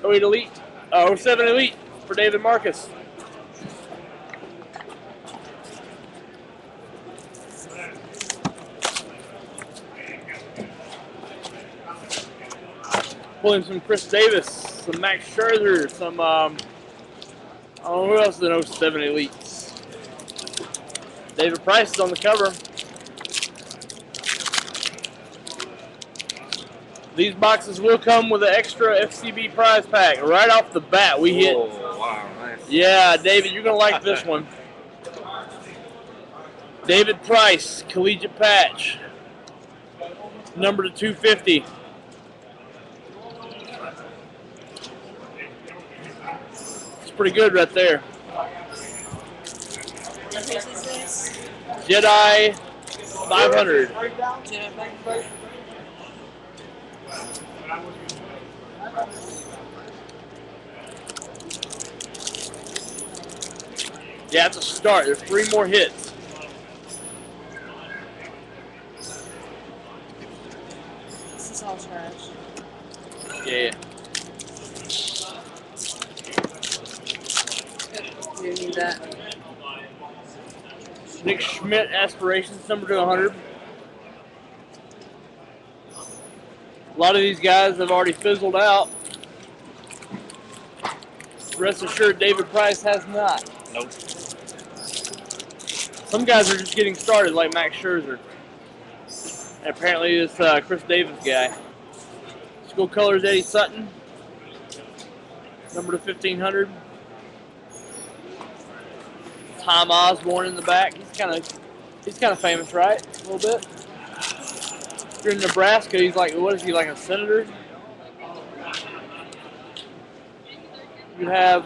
08 Elite, 07 Elite for David Marcus. Pulling some Chris Davis, some Max Scherzer, some, I don't know who else is in 07 Elites. David Price is on the cover. These boxes will come with an extra FCB prize pack. Right off the bat, we hit. Oh, wow, nice. Yeah, David, you're going to like this one. David Price, collegiate patch. Number to 250. It's pretty good right there. Jedi 500. Yeah, it's a start. There's 3 more hits. This is all trash. Yeah. You need that. Nick Schmidt aspirations, number to 100. A lot of these guys have already fizzled out. Rest assured, David Price has not. Nope. Some guys are just getting started, like Max Scherzer. And apparently this Chris Davis guy. School colors, Eddie Sutton. Number to 1500. Tom Osborne in the back. He's kind of famous, right? A little bit. If you're in Nebraska, he's like, what is he, like a senator? You have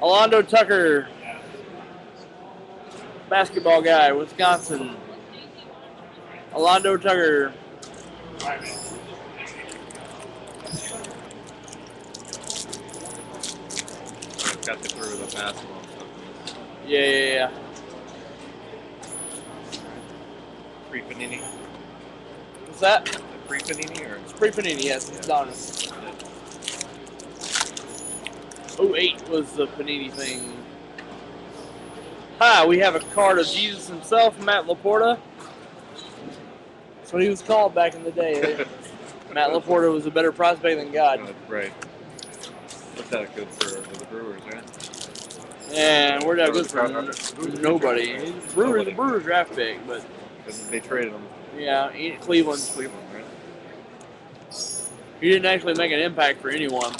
Alondo Tucker, basketball guy, Wisconsin. Alondo Tucker. Got the crew of the basketball. Yeah. Pre-Panini. What's that? Pre-Panini or? It's pre-Panini, yes. It's Donruss. 08 was the Panini thing. Hi, we have a card of Jesus himself, Matt Laporta. That's what he was called back in the day. Matt Laporta was a better prospect than God. Right. What's that good for the Brewers, right? Yeah, where'd that go for? Nobody. The Brewers draft pick, but they traded him. Yeah, Cleveland. Cleveland, right? He didn't actually make an impact for anyone.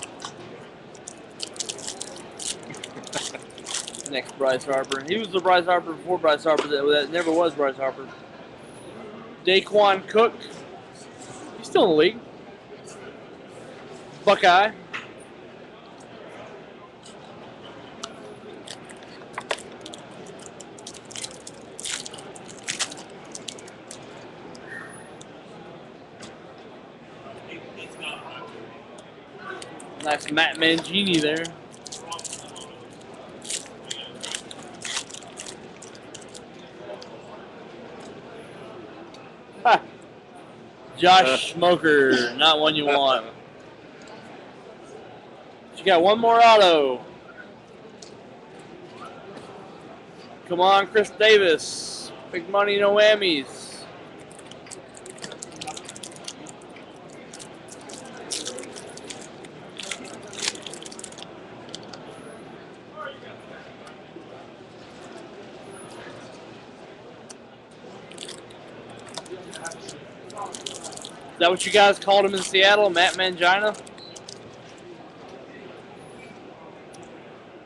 Next, Bryce Harper. He was the Bryce Harper before Bryce Harper. That never was Bryce Harper. Daquan Cook. He's still in the league. Buckeye. Nice Matt Mangini there. Ha. Josh Smoker, not one you want. You got one more auto. Come on, Chris Davis. Big money, no whammies. Is that what you guys called him in Seattle, Matt Mangina?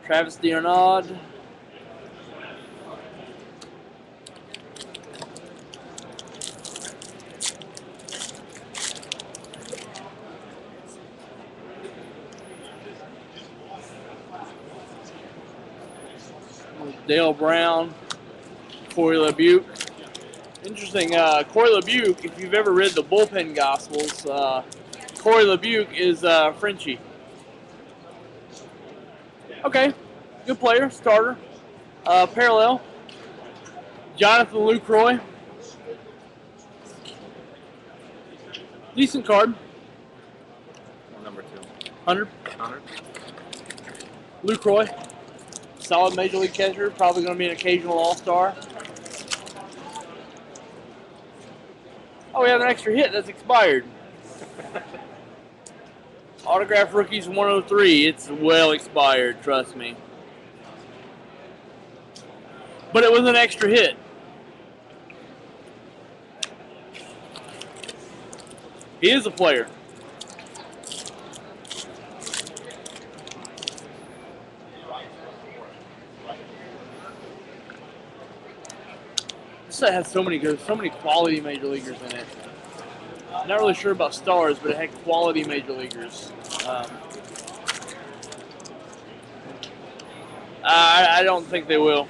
Travis D'Arnaud. Dale Brown. Corey LeBuque. Interesting, Corey LeBuque, if you've ever read the Bullpen Gospels, Corey LeBuque is Frenchie. Okay, good player, starter. Parallel. Jonathan Lucroy. Decent card. Number 2. 100. 100. Luke Roy, solid major league catcher, probably going to be an occasional all-star. Oh, we have an extra hit that's expired. Autograph rookies 103. It's well expired, trust me. But it was an extra hit. He is a player. This set has so many quality major leaguers in it. Not really sure about stars, but it had quality major leaguers. I don't think they will.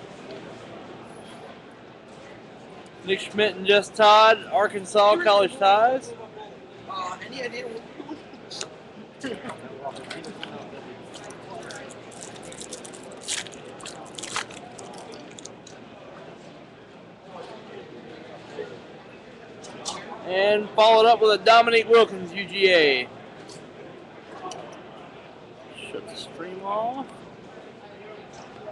Nick Schmidt and Just Todd, Arkansas college ties. Any idea? And followed up with a Dominique Wilkins UGA. Shut the stream off.